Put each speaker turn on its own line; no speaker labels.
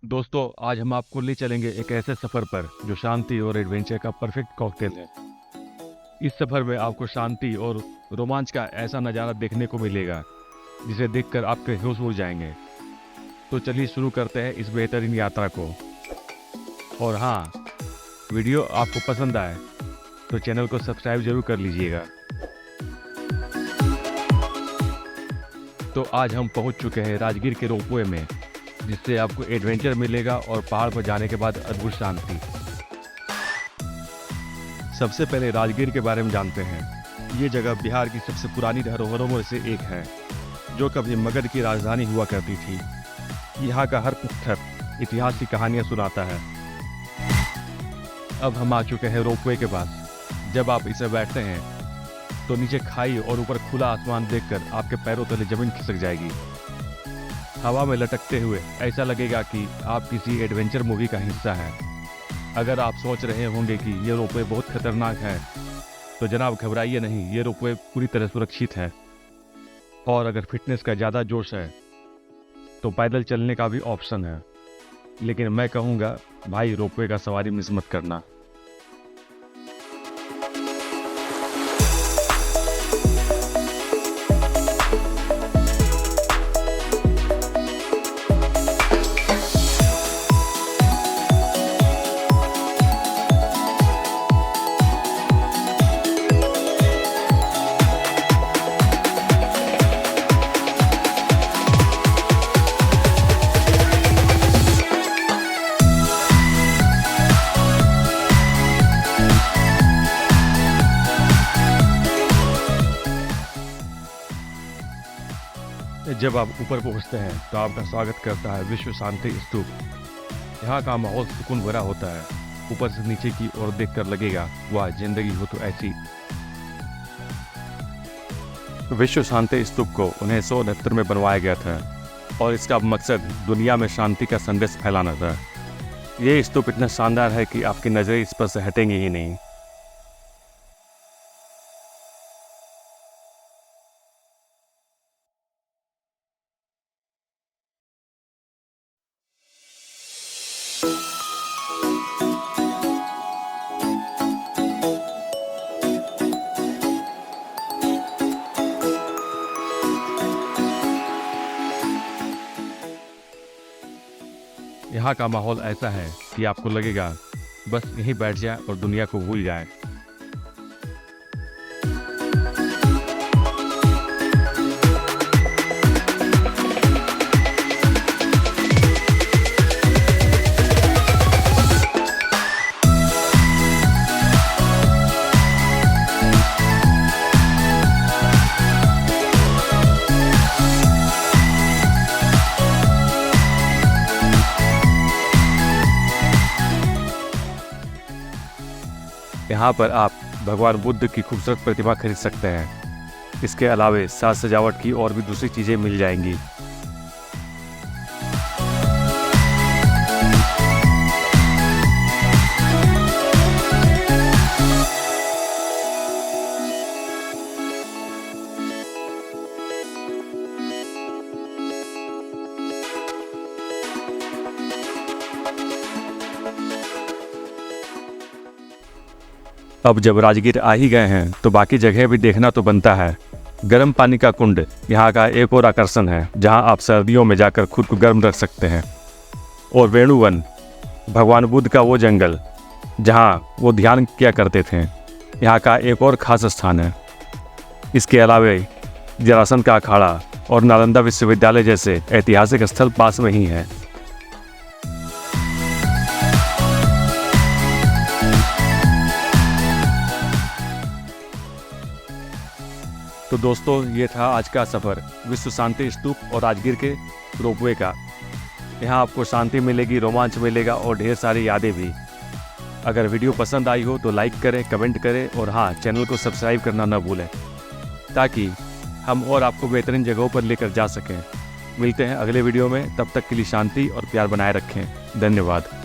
दोस्तों, आज हम आपको ले चलेंगे एक ऐसे सफर पर जो शांति और एडवेंचर का परफेक्ट कॉकटेल है। इस सफर में आपको शांति और रोमांच का ऐसा नज़ारा देखने को मिलेगा जिसे देखकर आपके होश उड़ जाएंगे। तो चलिए शुरू करते हैं इस बेहतरीन यात्रा को। और हाँ, वीडियो आपको पसंद आए तो चैनल को सब्सक्राइब जरूर कर लीजिएगा। तो आज हम पहुंच चुके हैं राजगीर के रोपवे में, जिससे आपको एडवेंचर मिलेगा और पहाड़ पर जाने के बाद अद्भुत शांति। सबसे पहले राजगीर के बारे में जानते हैं। ये जगह बिहार की सबसे पुरानी धरोहरों में से एक है, जो कभी मगध की राजधानी हुआ करती थी। यहाँ का हर पत्थर इतिहास की कहानियाँ सुनाता है। अब हम आ चुके हैं रोपवे के पास। जब आप इसे बैठते हैं तो नीचे खाई और ऊपर खुला आसमान देखकर आपके पैरों तले जमीन खिसक जाएगी। हवा में लटकते हुए ऐसा लगेगा कि आप किसी एडवेंचर मूवी का हिस्सा हैं। अगर आप सोच रहे होंगे कि ये रोपवे बहुत खतरनाक है, तो जनाब घबराइए नहीं, ये रोपवे पूरी तरह सुरक्षित है। और अगर फिटनेस का ज़्यादा जोश है तो पैदल चलने का भी ऑप्शन है, लेकिन मैं कहूँगा भाई रोपवे का सवारी मिस मत करना। जब आप ऊपर पहुंचते हैं तो आपका स्वागत करता है विश्व शांति स्तूप। यहाँ का माहौल सुकून भरा होता है। ऊपर से नीचे की ओर देखकर लगेगा वाह, जिंदगी हो तो ऐसी। विश्व शांति स्तूप को 1969 में बनवाया गया था और इसका मकसद दुनिया में शांति का संदेश फैलाना था। ये स्तूप इतना शानदार है कि आपकी नज़रें इस पर से हटेंगी ही नहीं। यहाँ का माहौल ऐसा है कि आपको लगेगा बस यहीं बैठ जाए और दुनिया को भूल जाए। यहाँ पर आप भगवान बुद्ध की खूबसूरत प्रतिमा खरीद सकते हैं। इसके अलावे साज सजावट की और भी दूसरी चीज़ें मिल जाएंगी। अब जब राजगीर आ ही गए हैं तो बाकी जगह भी देखना तो बनता है। गर्म पानी का कुंड यहाँ का एक और आकर्षण है, जहाँ आप सर्दियों में जाकर खुद को गर्म रख सकते हैं। और वेणुवन, भगवान बुद्ध का वो जंगल जहाँ वो ध्यान किया करते थे, यहाँ का एक और खास स्थान है। इसके अलावे जरासंध का अखाड़ा और नालंदा विश्वविद्यालय जैसे ऐतिहासिक स्थल पास में ही हैं। तो दोस्तों, ये था आज का सफ़र विश्व शांति स्तूप और राजगीर के रोपवे का। यहाँ आपको शांति मिलेगी, रोमांच मिलेगा और ढेर सारी यादें भी। अगर वीडियो पसंद आई हो तो लाइक करें, कमेंट करें और हाँ, चैनल को सब्सक्राइब करना न भूलें, ताकि हम और आपको बेहतरीन जगहों पर लेकर जा सकें। मिलते हैं अगले वीडियो में, तब तक के लिए शांति और प्यार बनाए रखें। धन्यवाद।